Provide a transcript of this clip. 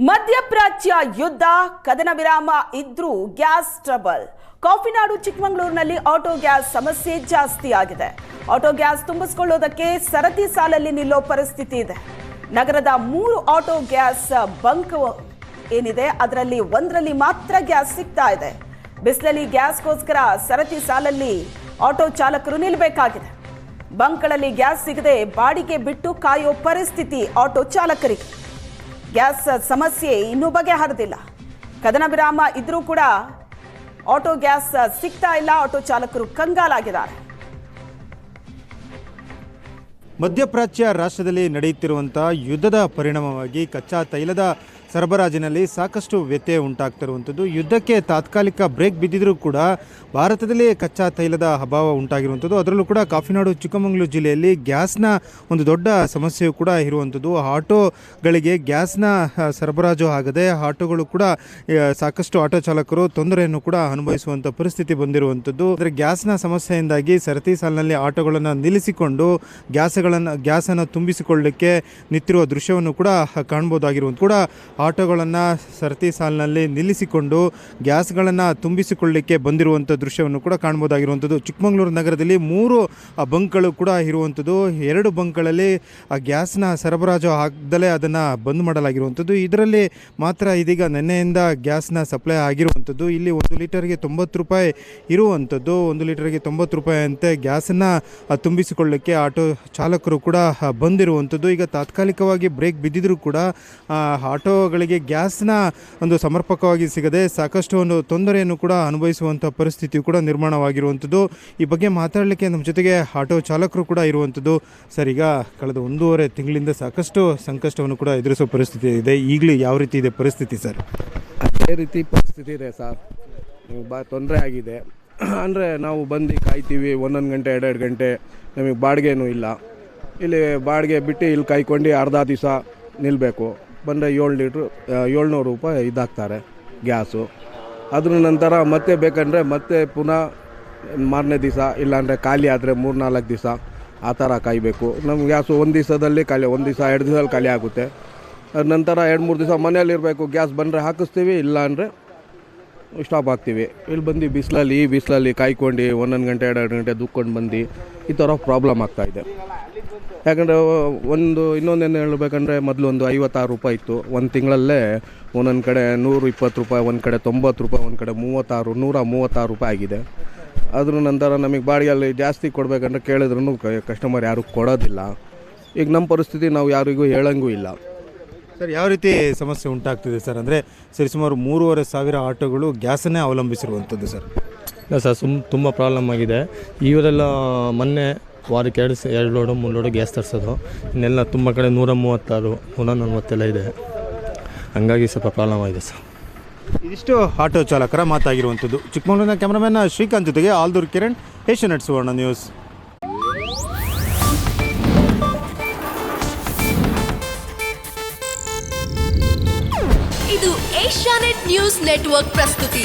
ಮಧ್ಯಪ್ರಾಚ್ಯ ಯುದ್ಧ ಕದನ ವಿರಾಮ ಇದ್ರೂ ಗ್ಯಾಸ್ ಟ್ರಬಲ್. ಕಾಫಿನಾಡು ಚಿಕ್ಕಮಗಳೂರಿನಲ್ಲಿ ಆಟೋ ಗ್ಯಾಸ್ ಸಮಸ್ಯೆ ಜಾಸ್ತಿ ಆಗಿದೆ. ಆಟೋ ಗ್ಯಾಸ್ ತುಂಬಿಸಿಕೊಳ್ಳೋದಕ್ಕೆ ಸರತಿ ಸಾಲಲ್ಲಿ ನಿಲ್ಲೋ ಪರಿಸ್ಥಿತಿ ಇದೆ. ನಗರದ 3 ಆಟೋ ಗ್ಯಾಸ್ ಬಂಕ್ ಏನಿದೆ ಅದರಲ್ಲಿ ಒಂದರಲ್ಲಿ ಮಾತ್ರ ಗ್ಯಾಸ್ ಸಿಗ್ತಾ ಇದೆ. ಬಿಸಿಲಲ್ಲಿ ಗ್ಯಾಸ್ಗೋಸ್ಕರ ಸರತಿ ಸಾಲಲ್ಲಿ ಆಟೋ ಚಾಲಕರು ನಿಲ್ಲಬೇಕಾಗಿದೆ. ಬಂಕ್ಗಳಲ್ಲಿ ಗ್ಯಾಸ್ ಸಿಗದೆ ಬಾಡಿಗೆ ಬಿಟ್ಟು ಕಾಯೋ ಪರಿಸ್ಥಿತಿ ಆಟೋ ಚಾಲಕರಿಗೆ. ಗ್ಯಾಸ್ ಸಮಸ್ಯೆ ಇನ್ನೂ ಬಗೆಹರಿದಿಲ್ಲ. ಕದನ ವಿರಾಮ ಇದ್ರೂ ಕೂಡ ಆಟೋ ಗ್ಯಾಸ್ ಸಿಗ್ತಾ ಇಲ್ಲ. ಆಟೋ ಚಾಲಕರು ಕಂಗಾಲಾಗಿದ್ದಾರೆ. ಮಧ್ಯಪ್ರಾಚ್ಯ ರಾಷ್ಟ್ರದಲ್ಲಿ ನಡೆಯುತ್ತಿರುವಂತಹ ಯುದ್ಧದ ಪರಿಣಾಮವಾಗಿ ಕಚ್ಚಾ ತೈಲದ ಸರಬರಾಜಿನಲ್ಲಿ ಸಾಕಷ್ಟು ವ್ಯತ್ಯಯ ಉಂಟಾಗ್ತಿರುವಂಥದ್ದು. ಯುದ್ಧಕ್ಕೆ ತಾತ್ಕಾಲಿಕ ಬ್ರೇಕ್ ಬಿದ್ದಿದ್ರೂ ಕೂಡ ಭಾರತದಲ್ಲಿ ಕಚ್ಚಾ ತೈಲದ ಅಭಾವ ಉಂಟಾಗಿರುವಂಥದ್ದು. ಅದರಲ್ಲೂ ಕೂಡ ಕಾಫಿನಾಡು ಚಿಕ್ಕಮಗಳೂರು ಜಿಲ್ಲೆಯಲ್ಲಿ ಗ್ಯಾಸ್ನ ಒಂದು ದೊಡ್ಡ ಸಮಸ್ಯೆಯು ಕೂಡ ಇರುವಂಥದ್ದು. ಆಟೋಗಳಿಗೆ ಗ್ಯಾಸ್ನ ಸರಬರಾಜು ಆಗದೆ ಆಟೋಗಳು ಕೂಡ ಸಾಕಷ್ಟು ಆಟೋ ಚಾಲಕರು ತೊಂದರೆಯನ್ನು ಕೂಡ ಅನುಭವಿಸುವಂಥ ಪರಿಸ್ಥಿತಿ ಬಂದಿರುವಂಥದ್ದು. ಅಂದರೆ ಗ್ಯಾಸ್ನ ಸಮಸ್ಯೆಯಿಂದಾಗಿ ಸರತಿ ಸಾಲಿನಲ್ಲಿ ಆಟೋಗಳನ್ನು ನಿಲ್ಲಿಸಿಕೊಂಡು ಗ್ಯಾಸನ್ನು ತುಂಬಿಸಿಕೊಳ್ಳಲಿಕ್ಕೆ ನಿಂತಿರುವ ದೃಶ್ಯವನ್ನು ಕೂಡ ಕಾಣ್ಬೋದಾಗಿರುವಂಥ ಕೂಡ ಆಟೋಗಳನ್ನು ಸರತಿ ಸಾಲಿನಲ್ಲಿ ನಿಲ್ಲಿಸಿಕೊಂಡು ಗ್ಯಾಸ್ಗಳನ್ನು ತುಂಬಿಸಿಕೊಳ್ಳಲಿಕ್ಕೆ ಬಂದಿರುವಂಥ ದೃಶ್ಯವನ್ನು ಕೂಡ ಕಾಣ್ಬೋದಾಗಿರುವಂಥದ್ದು. ಚಿಕ್ಕಮಗಳೂರು ನಗರದಲ್ಲಿ 3 ಬಂಕ್ಗಳು ಕೂಡ ಇರುವಂಥದ್ದು. 2 ಬಂಕ್ಗಳಲ್ಲಿ ಆ ಗ್ಯಾಸ್ನ ಸರಬರಾಜು ಆಗದಲೇ ಅದನ್ನು ಬಂದ್ ಮಾಡಲಾಗಿರುವಂಥದ್ದು. ಇದರಲ್ಲಿ ಮಾತ್ರ ಇದೀಗ ನಿನ್ನೆಯಿಂದ ಗ್ಯಾಸ್ನ ಸಪ್ಲೈ ಆಗಿರುವಂಥದ್ದು. ಇಲ್ಲಿ 1 ಲೀಟರ್ಗೆ 90 ರೂಪಾಯಿ ಇರುವಂಥದ್ದು. 1 ಲೀಟರ್ಗೆ 90 ರೂಪಾಯಿ ಅಂತೆ ಗ್ಯಾಸನ್ನು ತುಂಬಿಸಿಕೊಳ್ಳಲಿಕ್ಕೆ ಆಟೋ ಚಾಲಕರು ಕೂಡ ಬಂದಿರುವಂಥದ್ದು. ಈಗ ತಾತ್ಕಾಲಿಕವಾಗಿ ಬ್ರೇಕ್ ಬಿದ್ದಿದ್ರೂ ಕೂಡ ಆಟೋಗಳಿಗೆ ಗ್ಯಾಸ್ನ ಒಂದು ಸಮರ್ಪಕವಾಗಿ ಸಿಗದೆ ಸಾಕಷ್ಟು ಒಂದು ತೊಂದರೆಯನ್ನು ಕೂಡ ಅನುಭವಿಸುವಂಥ ಪರಿಸ್ಥಿತಿಯು ಕೂಡ ನಿರ್ಮಾಣವಾಗಿರುವಂಥದ್ದು. ಈ ಬಗ್ಗೆ ಮಾತಾಡಲಿಕ್ಕೆ ನಮ್ಮ ಜೊತೆಗೆ ಆಟೋ ಚಾಲಕರು ಕೂಡ ಇರುವಂಥದ್ದು. ಸರ್, ಈಗ ಕಳೆದ 1.5 ತಿಂಗಳಿಂದ ಸಾಕಷ್ಟು ಸಂಕಷ್ಟವನ್ನು ಕೂಡ ಎದುರಿಸುವ ಪರಿಸ್ಥಿತಿ ಇದೆ. ಈಗಲೂ ಯಾವ ರೀತಿ ಇದೆ ಪರಿಸ್ಥಿತಿ ಸರ್? ಅದೇ ರೀತಿ ಪರಿಸ್ಥಿತಿ ಇದೆ ಸರ್. ತೊಂದರೆ ಆಗಿದೆ. ಅಂದರೆ ನಾವು ಬಂದು ಕಾಯ್ತೀವಿ 1 ಗಂಟೆ 2 ಗಂಟೆ. ನಮಗೆ ಬಾಡಿಗೆನೂ ಇಲ್ಲ. ಇಲ್ಲಿ ಬಾಡಿಗೆ ಬಿಟ್ಟು ಇಲ್ಲಿ ಕಾಯ್ಕೊಂಡು ಅರ್ಧ ದಿವಸ ನಿಲ್ಲಬೇಕು. ಬಂದರೆ 700 ರೂಪಾಯಿ ಇದಾಗ್ತಾರೆ ಗ್ಯಾಸು. ಅದ್ರ ನಂತರ ಮತ್ತೆ ಬೇಕಂದರೆ ಮತ್ತೆ ಪುನಃ ಮಾರನೇ ದಿವಸ, ಇಲ್ಲಾಂದರೆ ಖಾಲಿ ಆದರೆ 3-4 ದಿವಸ ಆ ಥರ ಕಾಯಬೇಕು. ನಮ್ಮ ಗ್ಯಾಸು 1 ದಿವಸದಲ್ಲಿ ಖಾಲಿ, 1 ದಿವಸ 2 ದಿವಸದಲ್ಲಿ ಖಾಲಿ ಆಗುತ್ತೆ. ಅದ ನಂತರ 2-3 ದಿವಸ ಮನೇಲಿರಬೇಕು. ಗ್ಯಾಸ್ ಬಂದರೆ ಹಾಕಿಸ್ತೀವಿ, ಇಲ್ಲಾಂದರೆ ಸ್ಟಾಪ್ ಆಗ್ತೀವಿ. ಇಲ್ಲಿ ಬಂದು ಬಿಸಿಲಲ್ಲಿ ಕಾಯ್ಕೊಂಡು 1 ಗಂಟೆ 2 ಗಂಟೆ ದುಕ್ಕೊಂಡು ಬಂದು ಈ ಥರ ಪ್ರಾಬ್ಲಮ್ ಆಗ್ತಾಯಿದೆ. ಯಾಕಂದರೆ ಇನ್ನೊಂದೇನು ಹೇಳಬೇಕಂದ್ರೆ ಮೊದಲು ಒಂದು 56 ರೂಪಾಯಿ ಇತ್ತು. 1 ತಿಂಗಳಲ್ಲೇ ಒಂದೊಂದು ಕಡೆ 120 ರೂಪಾಯಿ, ಒಂದು ಕಡೆ 90 ರೂಪಾಯಿ, ಒಂದು ಕಡೆ 136 ರೂಪಾಯಿ ಆಗಿದೆ. ಅದ್ರ ನಂತರ ನಮಗೆ ಬಾಡಿಗೆಯಲ್ಲಿ ಜಾಸ್ತಿ ಕೊಡಬೇಕಂದ್ರೆ ಕೇಳಿದ್ರೂ ಕಸ್ಟಮರ್ ಯಾರು ಕೊಡೋದಿಲ್ಲ. ಈಗ ನಮ್ಮ ಪರಿಸ್ಥಿತಿ ನಾವು ಯಾರಿಗೂ ಹೇಳಂಗೂ ಇಲ್ಲ. ಸರ್, ಯಾವ ರೀತಿ ಸಮಸ್ಯೆ ಉಂಟಾಗ್ತಿದೆ ಸರ್? ಅಂದರೆ ಸರಿಸುಮಾರು 3,500 ಆಟೋಗಳು ಗ್ಯಾಸನ್ನೇ ಅವಲಂಬಿಸಿರುವಂಥದ್ದು ಸರ್. ಇಲ್ಲ ಸರ್, ತುಂಬ ಪ್ರಾಬ್ಲಮ್ ಆಗಿದೆ. ಇವರೆಲ್ಲ ಮೊನ್ನೆ ವಾರಕ್ಕೆ 2 ಲೋಡು 3 ಲೋಡು ಗ್ಯಾಸ್ ತರಿಸೋದು. ಇನ್ನೆಲ್ಲ ತುಂಬ ಕಡೆ 136, 140 ಇದೆ. ಹಂಗಾಗಿ ಸ್ವಲ್ಪ ಪ್ರಾಬ್ಲಮ್ ಆಗಿದೆ ಸರ್. ಇದಿಷ್ಟು ಆಟೋ ಚಾಲಕರ ಮಾತಾಗಿರುವಂಥದ್ದು. ಚಿಕ್ಕಮಗಳೂರಿನ ಕ್ಯಾಮ್ರಾಮನ್ ಶ್ರೀಕಾಂತ್ ಜೊತೆಗೆ ಆಲ್ದೂರ್ ಕಿರಣ್, ಏಷ್ಯಾನೆಟ್ ಸುವರ್ಣ ನ್ಯೂಸ್. ಇದು ಏಷ್ಯಾನೆಟ್ ನ್ಯೂಸ್ ನೆಟ್ವರ್ಕ್ ಪ್ರಸ್ತುತಿ.